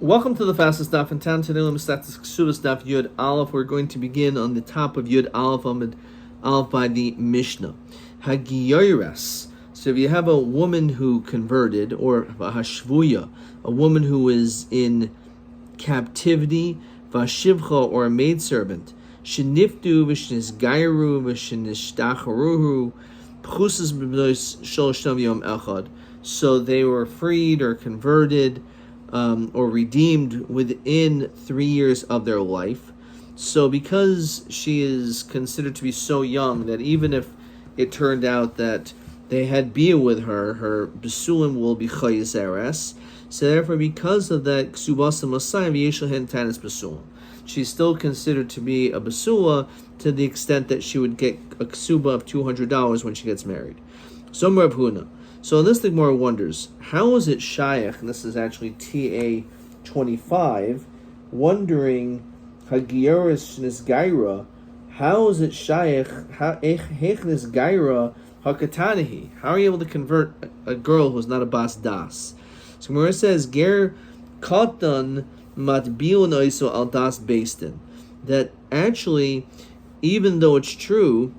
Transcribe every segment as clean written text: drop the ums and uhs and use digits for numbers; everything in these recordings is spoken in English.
Welcome to the fastest daf in town. Today, Ketubot daf Yud Aleph. We're going to begin on the top of Yud Aleph, Amid Aleph by the Mishnah. Hagiyoras. So if you have a woman who converted, or hashvuya, a woman who is in captivity, vashivcha, or a maidservant, sheniftu v'shnizgayru v'shnishtacharuhu pchusas b'bnos sholosh yom echad. So they were freed or converted or redeemed within 3 years of their life. So because she is considered to be so young that even if it turned out that they had bia with her, her besulim will be chayizeres. So therefore, because of that, ksubasa masayim v'yeshel tanis besulim, she's still considered to be a basula to the extent that she would get a ksuba of $200 when she gets married. So Rav Huna. So this the Gemara wonders, how is it shaykh, and this is actually TA 25, wondering Hagiyoris Nisgaira, how is it shaykh, Hech Nisgaira Hakatanahi? How are you able to convert a girl who's not a bas das? So Gemara says, Ger Katan Matbiun Oiso al das Beistin, that actually, even though it's true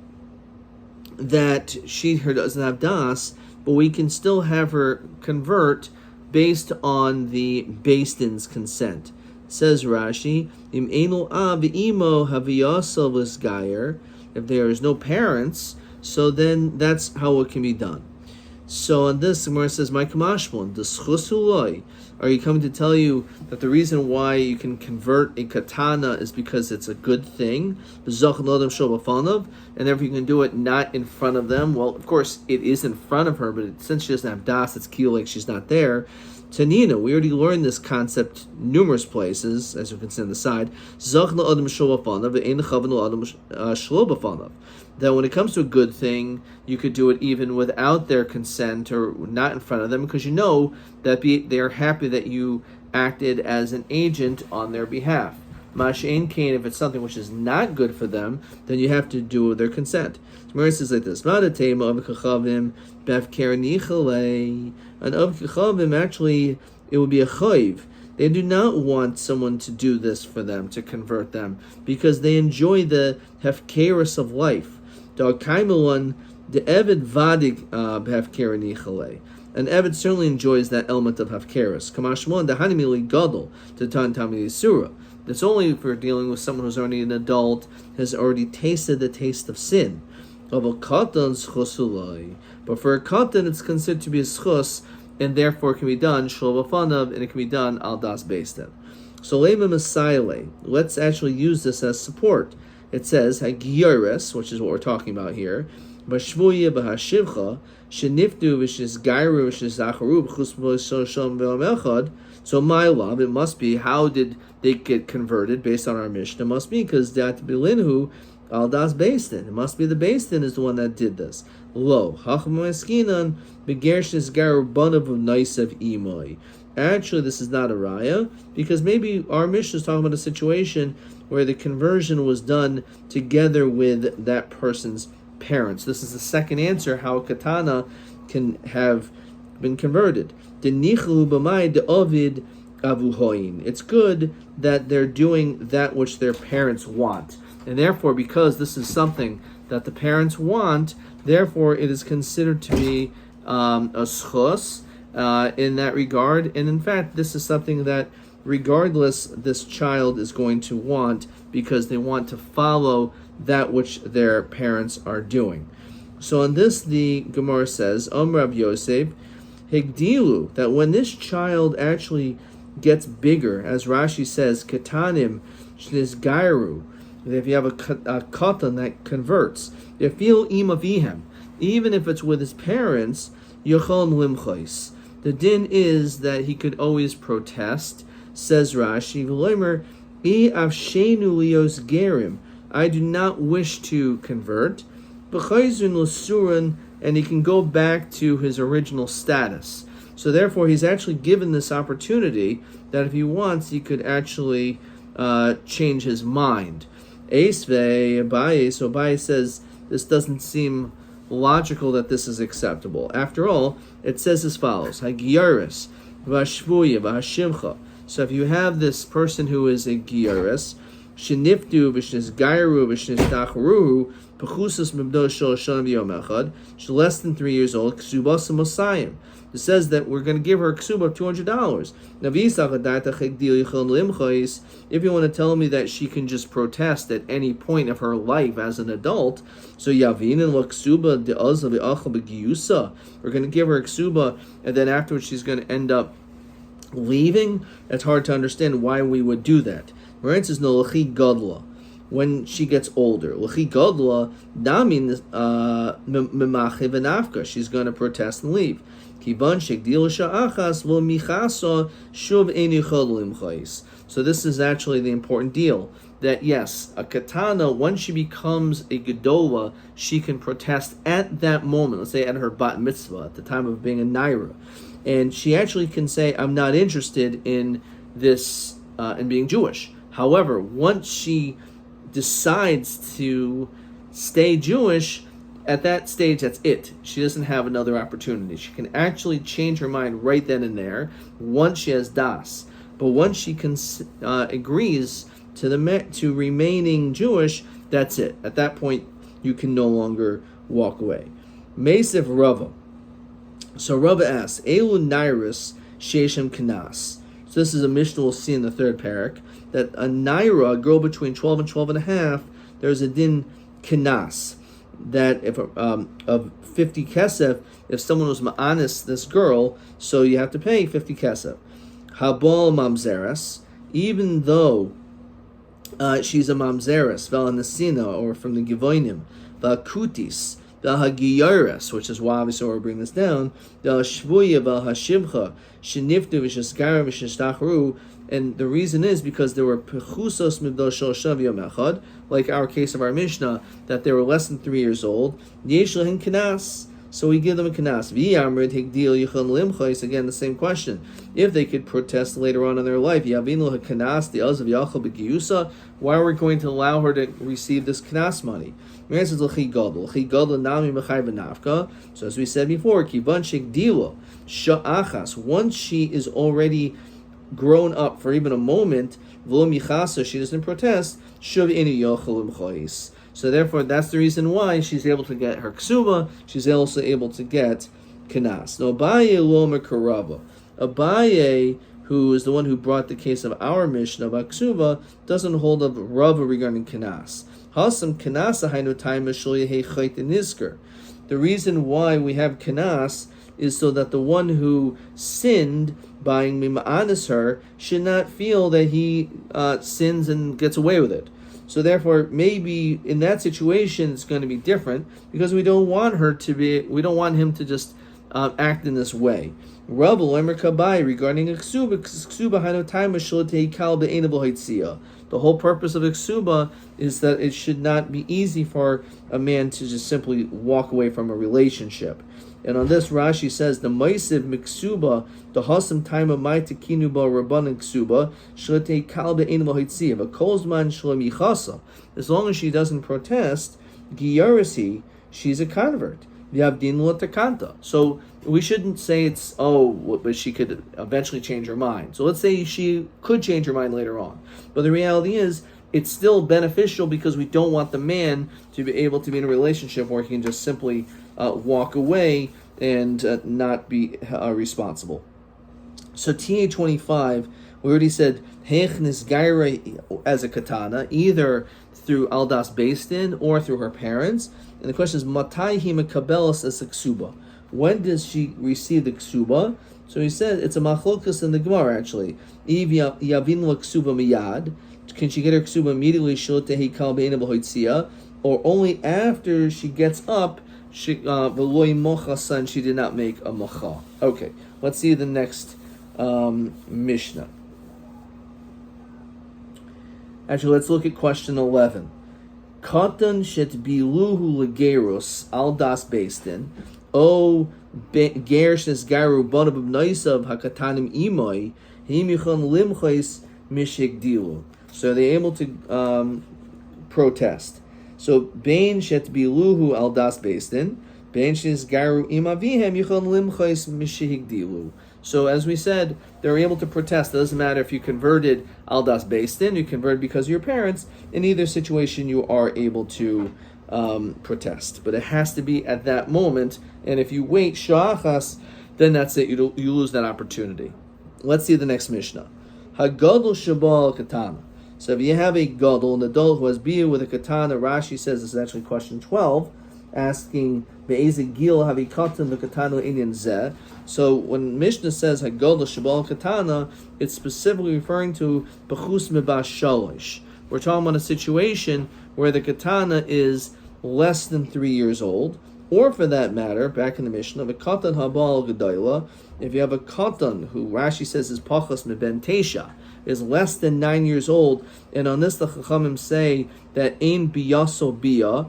that her doesn't have das, but we can still have her convert based on the Beistin's consent. Says Rashi, Im Einul Av Imo Haviyasal V'Sgayer, if there is no parents, so then that's how it can be done. So on this, the Gemara says, My Kamashmon, the Schusuloi, are you coming to tell you that the reason why you can convert a katana is because it's a good thing? And therefore you can do it not in front of them. Well, of course, it is in front of her, but since she doesn't have das, it's key like she's not there. Tanina, we already learned this concept numerous places, as you can see on the side. That when it comes to a good thing, you could do it even without their consent or not in front of them, because you know that they are happy that you acted as an agent on their behalf. Mash'ain Kain, if it's something which is not good for them, then you have to do with their consent. Gemara says like this: An of kachavim, actually, it would be a chayiv. They do not want someone to do this for them, to convert them, because they enjoy the hefkeris of life. The Eved vadig hefkerinichale. And Eved certainly enjoys that element of hefkeris. Kamashmon dahanimili gadol to tan tamili surah. That's only if we're dealing with someone who's already an adult, has already tasted the taste of sin. But for a katan, it's considered to be a schus, and therefore it can be done shlo b'fanav, and it can be done al das beisten. So lema masayle. Let's actually use this as support. It says hagiyores, which is what we're talking about here. Bashvuya b'hashivcha sheniftu v'shizgayru v'shizacharu b'chus b'shom v'omechad. So my love, it must be, how did they get converted based on our Mishnah? It must be because dat bilinhu al das beistin. It must be the beistin is the one that did this. Lo hacham eskinan begersh nizgaru banav naisev imoy. Actually, this is not a raya, because maybe our Mishnah is talking about a situation where the conversion was done together with that person's parents. This is the second answer, how a katana can have been converted. It's good that they're doing that which their parents want. And therefore, because this is something that the parents want, therefore it is considered to be a schus in that regard. And in fact, this is something that regardless this child is going to want, because they want to follow that which their parents are doing. So on this, the Gemara says, Rav Yosef, Higdilu, that when this child actually gets bigger, as Rashi says, Katanim Shnizgairu, that if you have a katan that converts, Yafil imavihem, even if it's with his parents, Yochon limchais. The din is that he could always protest. Says Rashi, V'loimer, I avshenu lios gerim, I do not wish to convert, B'chayzun l'suran, and he can go back to his original status. So therefore, he's actually given this opportunity that if he wants, he could actually change his mind. Eisvei Abaye, so Abaye says this doesn't seem logical that this is acceptable. After all, it says as follows: Hagiyaris v'ashvuya v'hashimcha. So if you have this person who is a Gioris, Sheniftu v'shnis Gairu v'shnis Tachruhu, Pechusas Mibdo Shol Shon B'Yom Echad, she's less than 3 years old, Ksubas Mosayim. It says that we're going to give her a ksuba of $200. If you want to tell me that she can just protest at any point of her life as an adult, so yavin and ksuba de azal v'achal b'giyusa, we're going to give her a ksuba, and then afterwards she's going to end up leaving. It's hard to understand why we would do that. For instance, no lechi gadla, when she gets older. Lechi gadla damin memachiv v'nafka, she's going to protest and leave. So this is actually the important deal, that yes, a katana, once she becomes a gedola, she can protest at that moment, let's say at her bat mitzvah, at the time of being a naira, and she actually can say, I'm not interested in this, in being Jewish. However, once she decides to stay Jewish, at that stage, that's it. She doesn't have another opportunity. She can actually change her mind right then and there once she has das. But once she agrees to remaining Jewish, that's it. At that point, you can no longer walk away. Mesif Rava. So Rava asks, Elu Nairis Sheshem Kanas. So this is a Mishnah we'll see in the third parak, that a Naira, a girl between 12 and 12 and a half, there's a din Kanas, that if of 50 kesef, if someone was ma'anis this girl, so you have to pay 50 kesef. Habal mamzeres, even though she's a mamzeres, velanasina, or from the givonim, vakutis, v'hagiyares, which is why obviously we're bringing this down, v'hashvuya v'hashivcha, sheniftu v'shesgara v'sheshtachru. And the reason is because there were pechusos mibdo shel shaviyom echad, like our case of our Mishnah, that they were less than 3 years old. Yesh lahin kanas, so we give them a kanas. V'yamrid higdil yichon limchais. Again, the same question. If they could protest later on in their life, yavin lo kanas the azav yachal b'giyusa. Why are we going to allow her to receive this kanas money? So as we said before, kivan shigdilo sha'achas. Once she is already grown up for even a moment, she doesn't protest. So therefore, that's the reason why she's able to get her ksuba. She's also able to get kanas. Now, Abaye lomer karava. Abaye, who is the one who brought the case of our Mishnah about ksuba, doesn't hold of Rava regarding kanas. Hasam kanas hainu time nisker. The reason why we have kanas is so that the one who sinned by mima'anis her should not feel that he sins and gets away with it. So therefore, maybe in that situation it's going to be different, because we don't want him to just act in this way. Rabbi Lemer Kabai regarding ksuba hanu time kal be'enav. The whole purpose of ksuba is that it should not be easy for a man to just simply walk away from a relationship. And on this, Rashi says the Maisiv Miksuba, the Hasam time of my Tekinuba Rabbanan Ksuba, Shlete Kalbe Enmohitziv, a Kozman Shlemichasa. As long as she doesn't protest, Giyarisi, she's a convert. Vyavdin Latakanta. So we shouldn't say it's, but she could eventually change her mind. So let's say she could change her mind later on. But the reality is, it's still beneficial, because we don't want the man to be able to be in a relationship where he can just simply walk away and not be responsible. So TA25, we already said Hechnis Gaira as a katana, either through Aldas Beistin or through her parents. And the question is, Matai Himakabelas as a ksuba. When does she receive the ksuba? So he said it's a machlokas in the Gemara actually. Iv Yavin la ksuba miyad. Can she get her ksuba immediately? Or only after she gets up? She she did not make a mocha. Okay, let's see the next Mishnah. Actually, let's look at question 11. Katan shet biluhu legerus al das beistin o gershnes garu banav b'naisav hakatanim imoi himichon limchais mishik dilu. So they're able to protest. So bein shet biluhu al das beistin, bein shes garu imavihem yichon limchais mishik dilu. So as we said, they're able to protest. It doesn't matter if you converted al das beis din, you converted because of your parents. In either situation, you are able to protest. But it has to be at that moment. And if you wait sha'achas, then that's it. You lose that opportunity. Let's see the next Mishnah. Hagadol shabal katana. So if you have a gadol, an adult who has bia with a katana, Rashi says this is actually question 12, asking be'eze gil havi katan v'katana inyan zeh. So when Mishnah says hagadol shabal katana, it's specifically referring to bechus mebas shalosh. We're talking about a situation where the katana is less than 3 years old, or for that matter, back in the Mishnah, the katan habal gedayla, if you have a katan who Rashi says is pachas meben tesha, is less than 9 years old, and on this the Chachamim say that ein biyaso bia,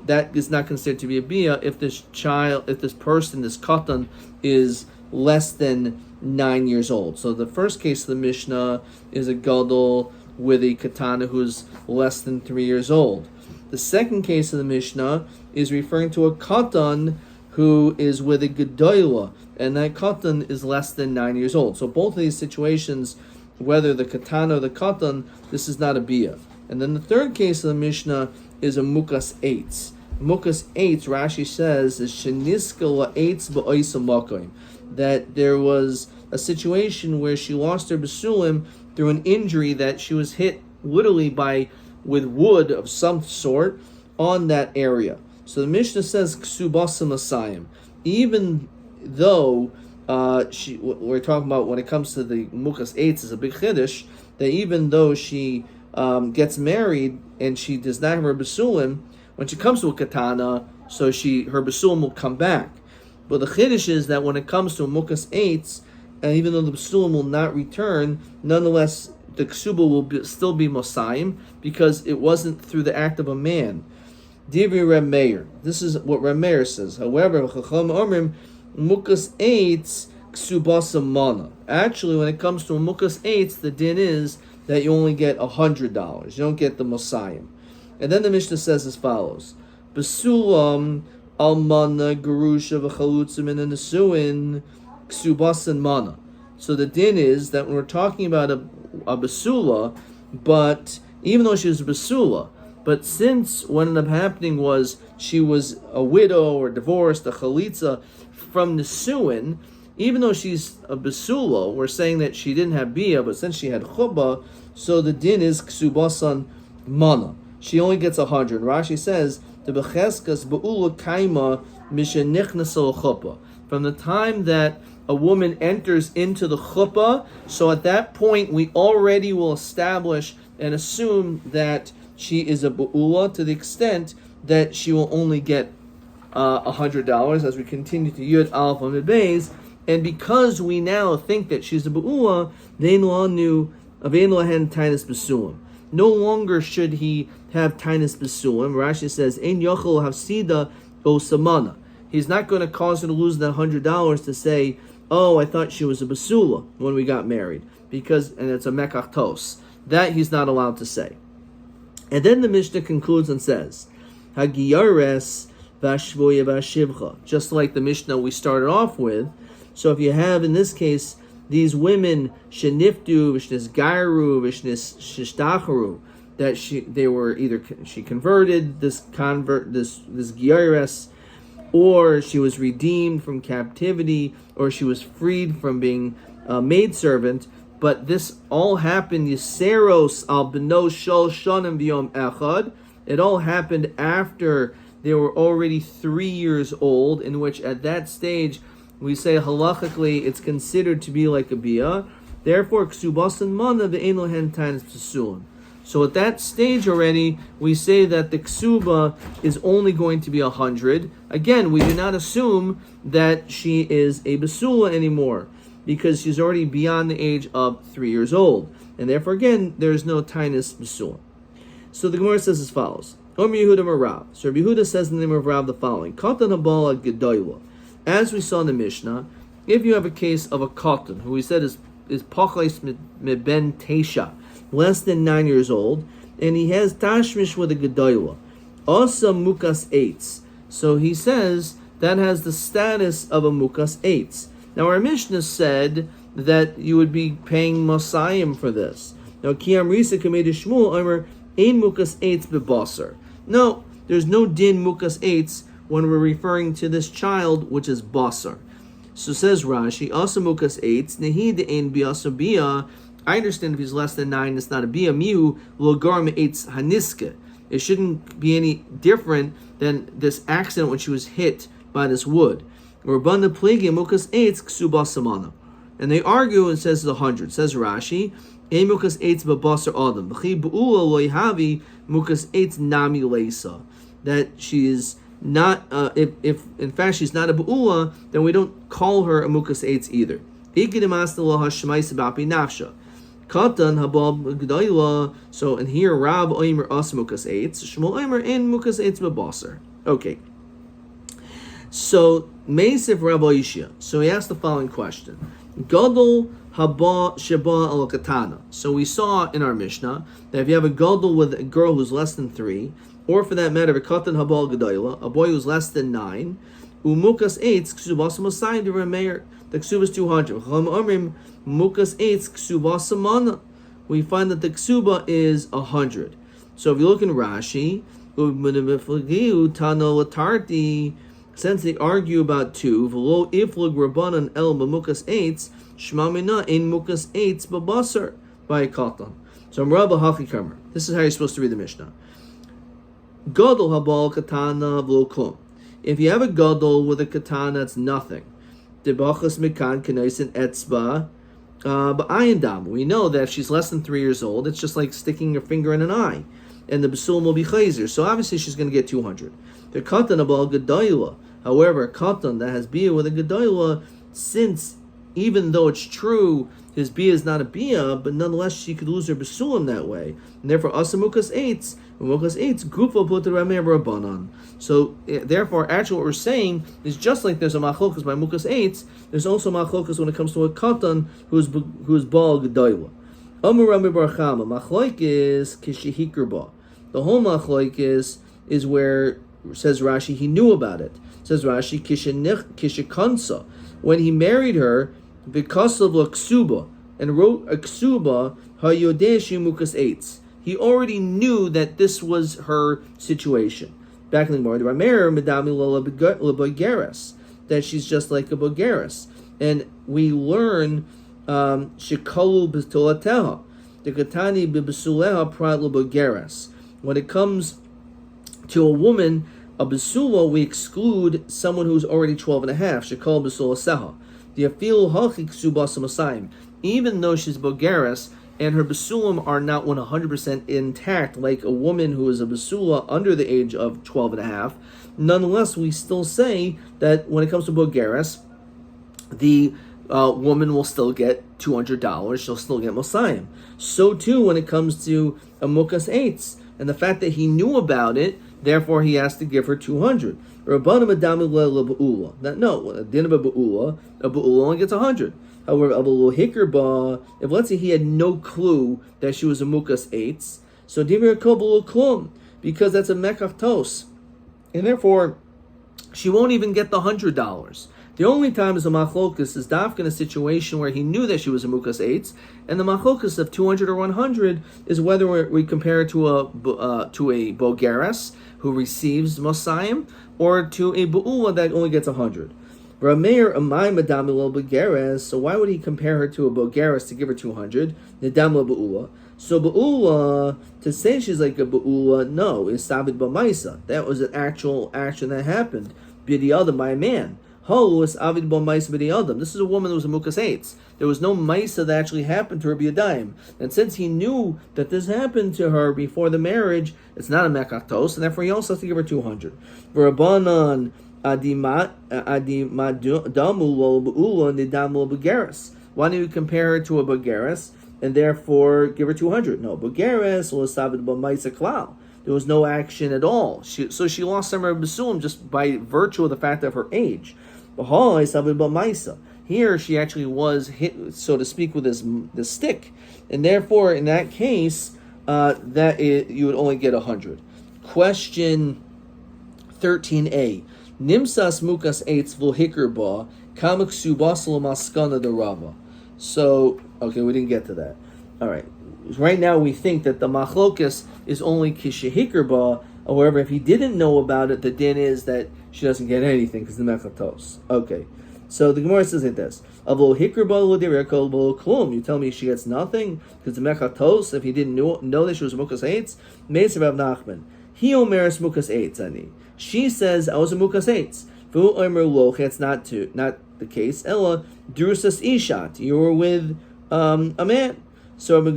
that is not considered to be a bia if this person, this katan, is less than 9 years old. So the first case of the Mishnah is a gadol with a katana who's less than 3 years old. The second case of the Mishnah is referring to a katan who is with a gedola, and that katan is less than 9 years old. So both of these situations, whether the katana or the katan, this is not a bia. And then the third case of the Mishnah is a mukas eitz. Mukas eitz, Rashi says, is sheniska la'eitz ba'oisa makoim, that there was a situation where she lost her basulim through an injury that she was hit literally with wood of some sort on that area. So the Mishnah says ksubasa masayim, even though we're talking about when it comes to the mukas eitz is a big chiddush, that even though she gets married and she does not have her basulim, when she comes to a katana, so her basulim will come back. But the chiddush is that when it comes to a mukas eitz, and even though the basulim will not return, nonetheless the ksuba will still be mosayim because it wasn't through the act of a man. Divri Reb Meir. This is what Reb Meir says. However, Chacham Omrim mukas eitz ksubasa mana. Actually, when it comes to a mukas eitz, the din is that you only get $100. You don't get the mosayim. And then the Mishnah says as follows: Basulam almana gerusha v'chalutzim in a nesuin ksubasa mana. So the din is that when we're talking about a basula, but even though she was a basula, but since what ended up happening was she was a widow or divorced, a chalitza from Nesuin, even though she's a basula, we're saying that she didn't have bia, but since she had chuba, so the din is ksubasan mana. She only gets 100. Rashi says the becheskas beula kaima mishenichnas chuppah. From the time that a woman enters into the chuppah, so at that point we already will establish and assume that she is a bu'ula to the extent that she will only get $100 as we continue to Yud Aleph Amid Beis. And because we now think that she's a bu'ula, no longer should he have tainus besulim. Rashi says, Ein yochel hafsida osamana. He's not going to cause her to lose that $100 to say, oh, I thought she was a basula when we got married, and it's a mekach tos. That he's not allowed to say. And then the Mishnah concludes and says, Hagiyares vashvoya vashivcha. Just like the Mishnah we started off with. So if you have, in this case, these women, sheniftu, vishnis gairu, vishnis shishtacharu, that she converted, this giyares, or she was redeemed from captivity, or she was freed from being a maidservant. But this all happened, Yiseros al beno shol shonim v'yom echad. It all happened after they were already 3 years old, in which at that stage, we say halachically, it's considered to be like a bia. Therefore, ksubasan mana v'ein lohen tainus psulim. So at that stage already, we say that the ksuba is only going to be 100. Again, we do not assume that she is a basula anymore, because she's already beyond the age of 3 years old. And therefore, again, there is no tainus basula. So the Gemara says as follows. Omer Yehuda Marav. So Rabbi Yehuda says in the name of Rav the following. Katan habala gedoyla. As we saw in the Mishnah, if you have a case of a katan, who we said is pachais meben teisha, less than 9 years old, and he has tashmish with a gedoyla, asa mukas eitz. So he says that has the status of a mukas eitz. Now our Mishnah said that you would be paying Masayim for this. Now Kiyam Risa Kamei Shmuel Omer Ein Mukas Eitz Bebasar. No, there's no din Mukas Eitz when we're referring to this child, which is Basar. So says Rashi, Asa Mukas Eitz Nehi De Ein Biasa Bia. I understand if he's less than 9, it's not a Bia Mihu Logar Eitz Haniske. It shouldn't be any different than this accident when she was hit by this wood. And they argue and says 100. Says Rashi, that she is not, if in fact she's not a Ba'ula, then we don't call her a Mukas Eitz either. Katan habab g'dayla. So and here Rab Oimer as Mukas Eitz, Shmuel Oimer in Mukas Eitz bebasar. Okay. So Meisiv Rabbi Ishia. So he asked the following question: Gadol haba sheba al katana. So we saw in our Mishnah that if you have a gadol with a girl who's less than 3, or for that matter, a katan haba g'dayla, a boy who's less than 9, umukas eitz ksubas masayim de Rameir. The ksuba is 200. Mukas eitz ksuba samana. We find that the ksuba is 100. So if you look in Rashi, since they argue about 2, v'lo iflug rabbanan el mukas eitz shmamina in mukas eitz babasar by a katan. So Rabbi Hachikamer. This is how you're supposed to read the Mishnah. Gadol habal katana v'lo klum. If you have a gadol with a katana, it's nothing. Debachas mikan kanaisin etzba ba'ayin dam. We know that if she's less than 3 years old, it's just like sticking your finger in an eye, and the basulim will be chayzer. So obviously she's going to get 200. The katan abal gedayla. However, a katan that has bia with a gedayla, since even though it's true his bia is not a bia, but nonetheless she could lose her basulim that way, and therefore asamukas eitz. Gufa put the Rameh Rabbanan. So therefore, actually, what we're saying is just like there's a machlokas by mukas eitz, there's also machlokas when it comes to a katan who's bal gedayla. Amar Rami Bar Chama machloik is kishihikirba. The whole machloik is where, says Rashi, he knew about it. Says Rashi kishikansa, when he married her because of a ksuba and wrote a ksuba hayodeshi mukas eitz. He already knew that this was her situation. Back in the Gemara, the Rameir Medami Bogeres, that she's just like a Bogeres. And we learn Shikalu B'Tolateha, the Katani B'Basuleha Prat Bogeres. When it comes to a woman, a Basula, we exclude someone who's already 12 and a half, Shikal Basula Seha. The Afil Hachik Subasa Masayim. Even though she's Bogeres, and her basulam are not 100% intact, like a woman who is a basula under the age of 12 and a half. Nonetheless, we still say that when it comes to bogeres, the woman will still get $200. She'll still get mosayim. So too when it comes to a mukas eitz, and the fact that he knew about it, therefore he has to give her 200. Rabbanim adami le'ba'ula. No, a din of a ba'ula only gets 100. However, if let's say he had no clue that she was a mukas eitz, so divir kol klum, because that's a mekach, and therefore she won't even get the $100. The only time is a machlokus is dafka in a situation where he knew that she was a mukas eitz, and the machlokus of 200 or 100 is whether we compare it to a bogeres who receives mosayim or to a bu'ula that only gets 100. Rameir amay madami lo bogeres. So why would he compare her to a bogeres to give her 200? Nedam lo bu'ula. So bu'ula, to say she's like a bu'ula, no, is sabit b'maisa. That was an actual action that happened b'diyadam by a man. Ho is avid b'maisa b'diyadam. This is a woman who was a mukas eitz. There was no maisa that actually happened to her b'yadayim. And since he knew that this happened to her before the marriage, it's not a mekach, and therefore he also has to give her 200. V'rabanan why do you compare her to a bogeres and therefore give her 200? No, bogeres was sabed b'maisa klal. There was no action at all. So she lost some of her basulim just by virtue of the fact of her age. Here she actually was hit, so to speak, with this stick, and therefore in that case, you would only get 100. Question 13a. Nimsas mukas eitz v'hikr ba Kamak subasal maskana de Rava. So, okay, we didn't get to that. All right. Right now we think that the machlokas is only kishehikerba. However, if he didn't know about it, the din is that she doesn't get anything because the mechatos. Okay. So the Gemara says like this: Avol hikerba l'direkol v'lo klum. You tell me she gets nothing because the mechatos. If he didn't know that she was mukas eitz, Meitz Rav Nachman. He omeres mukas eitz ani. She says I was a mukas eitz. V'u omer loch. It's not the case. Ella drusas ishat. You were with a man. So over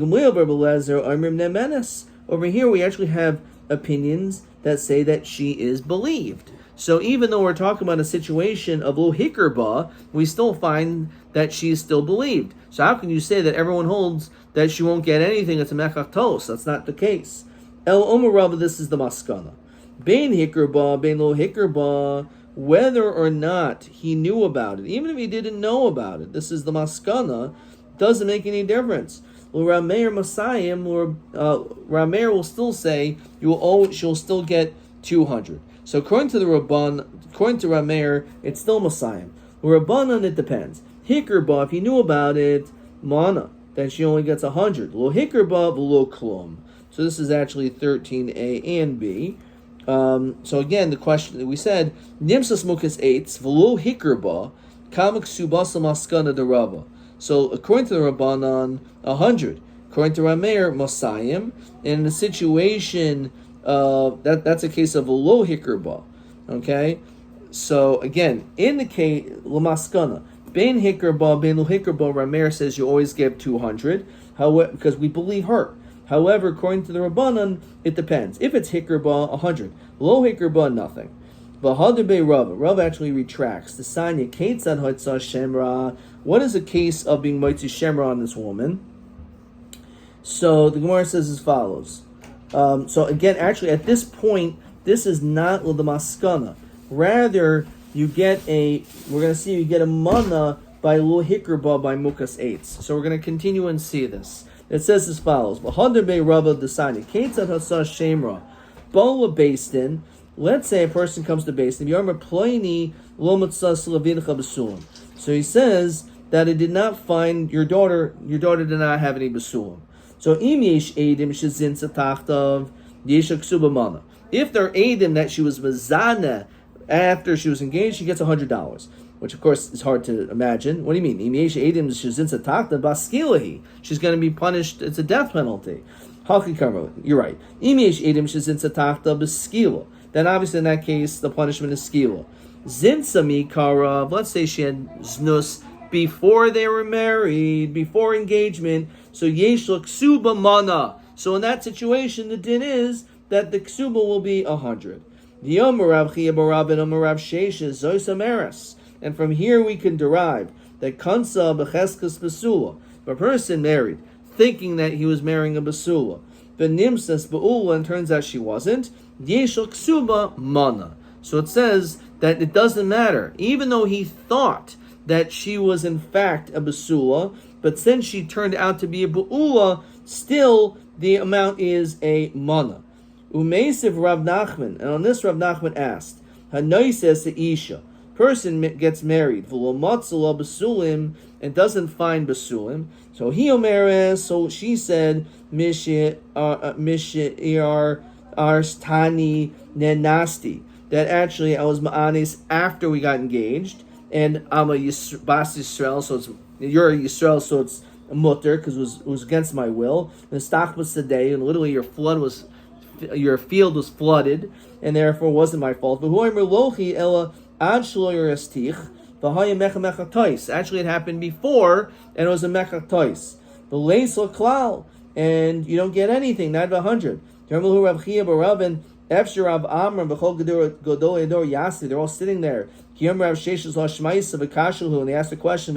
here we actually have opinions that say that she is believed. So even though we're talking about a situation of lo hikerba, we still find that she is still believed. So how can you say that everyone holds that she won't get anything? It's a mechachtos. That's not the case. El Omer Rabba, this is the maskana. Bein hikerba, bein lo hikerba, whether or not he knew about it, even if he didn't know about it, this is the maskana, doesn't make any difference. Rameir Masayim, or Rameir will still say she'll still get 200. So according to Rameir, it's still Masayim. Rabbanan, it depends. Hikerba, if he knew about it, Mana, then she only gets 100. Lo Hikerba, v'lo klum. So this is actually 13a and b. So again, the question that we said, Nimsas mukas eitz, v'lo Hikerba, kamak subasa maskana de Rava. So according to the Rabbanan, 100. According to Rameir, Mosayim. And in the situation, that's a case of a low hikerba. Okay? So again, in the case, Lamaskana, Bein hikerba, bein lo hikerba, Rameir says you always give 200, however, because we believe her. However, according to the Rabbanan, it depends. If it's hikerba, 100. Low hikerba, nothing. Rav actually retracts. The Sanya Ketzad Hotzah Shemra. What is the case of being Moitzi Shemra on this woman? So the Gemara says as follows. So again, actually at this point, this is not the maskana. Rather, you get you get a mana by lo hikerba by mukas eitz. So we're going to continue and see this. It says as follows. Rava the Sanya Ketzad Hotzah Shemra. Bola Basin. Let's say a person comes to Beis Din. So he says that it did not find your daughter did not have any basulim. So if they're edim that she was mazana after she was engaged, she gets $100, which of course is hard to imagine. What do you mean? She's going to be punished. It's a death penalty. You're right. Then obviously in that case, the punishment is skila. Zinsami karav, let's say she had znus before they were married, before engagement, so yesh ksuba mana. So in that situation, the din is that the ksuba will be 100. And from here we can derive that kansa becheskas basula, a person married, thinking that he was marrying a basula, but nimsas ba'ula, and turns out she wasn't, yeshel ksuba mana. So it says that it doesn't matter, even though he thought that she was in fact a basula, but since she turned out to be a ba'ula, still the amount is a mana. Umeisiv Rav Nachman, and on this Rav Nachman asked, Hanoises Isha, person gets married, v'lo matzala basulim, and doesn't find basulim. So he omeres, so she said, Mishir Arstani Nenasti, that actually I was ma'anis after we got engaged, and I'm a Bas Yisrael, so you're a Yisrael, so it's a mutter, because it was against my will. And Stachbas today, and literally your field was flooded, and therefore it wasn't my fault. But actually it happened before, and it was a mechatois. The leisel klal, and you don't get anything, not 100. They're all sitting there. And they asked the question,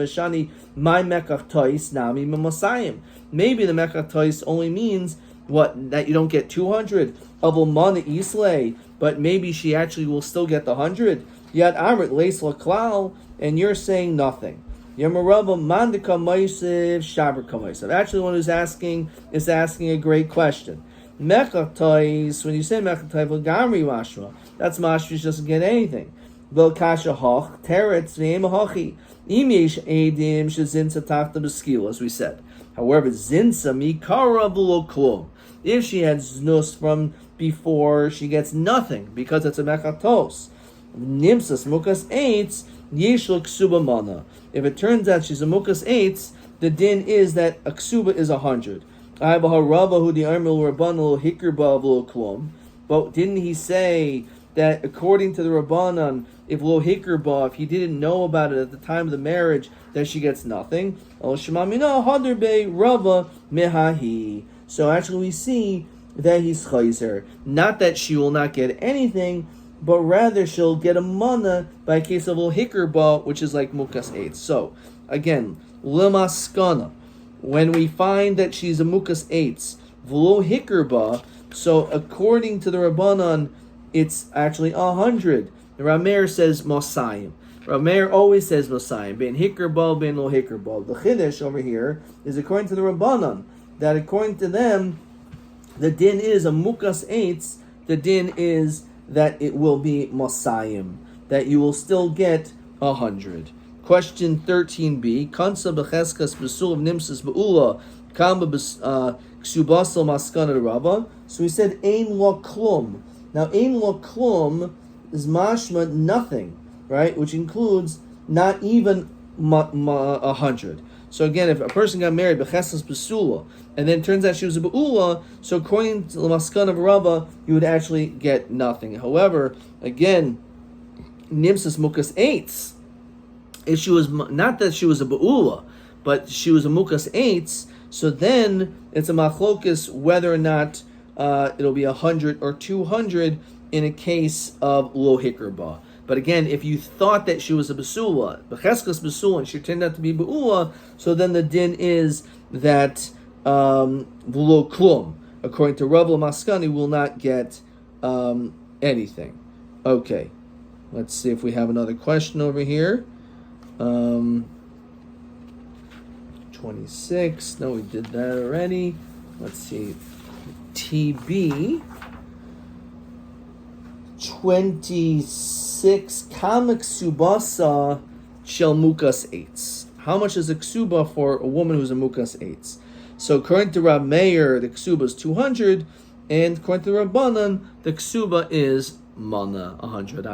maybe the mechatois only means what, that you don't get 200 of Ulmana Islay, but maybe she actually will still get the 100. Yet Amrit Leisla Klal, and you're saying nothing. Yamarava Mandika Maisiv Shabra Kamaisav. Actually, the one who's asking is asking a great question. Mechatois, when you say Mechatois, Gamri Mashma, that's Mashma, she doesn't get anything. Vel kasha hoch teretz ve'em hochi. Im yesh edim shezinsa tachta b'skila, as we said. However, zinsa mikara v'lo klum. If she had znus from before, she gets nothing because it's a mechatos. Nimsas mukas eitz yeshlo ksuba mana. If it turns out she's a mukas eitz, the din is that a ksuba is 100. But didn't he say that according to the Rabbanan, if lo hikr if he didn't know about it at the time of the marriage, that she gets nothing? So actually we see that he's chayzer. Not that she will not get anything, but rather she'll get a mana by case of lo hikr which is like mukas eitz. So again, lemaskana. When we find that she's a mukas eitz, v'lo hikr so according to the Rabbanan, it's actually 100. The Rameir says Mosayim. Rameir always says Mosayim. Ben hikr ben lo hikr. The Chiddush over here is according to the Rabbanan, that according to them, the din is a mukas eitz. The din is that it will be Mosayim, that you will still get 100. Question 13b. Kansa b'cheskas b'sul of nimsas b'ula kamba ksubasal maskana Rabba. So we said ein lo klum. Now ein lo klum is mashma nothing, right? Which includes not even 100. So again, if a person got married b'cheskas b'sula, and then it turns out she was a b'ula, so according to the maskana of Rabba, you would actually get nothing. However, again, nimsas mukas eitz. If she was not that she was a ba'ula, but she was a mukas eitz, so then it's a machlokas whether or not it'll be 100 or 200 in a case of lo hikr. But again, if you thought that she was a basula, b'cheskas basula, and she turned out to be ba'ula, so then the din is that v'lo klum, according to Rabbi Maskani, will not get anything. Okay, let's see if we have another question over here. 26. No, we did that already. Let's see. TB 26. Kamak subasa shel mukas eitz. How much is a ksuba for a woman who's a mukas eitz? So according to Rab Meir, the ksuba is 200, and according to Rabbanan, the ksuba is mana 100.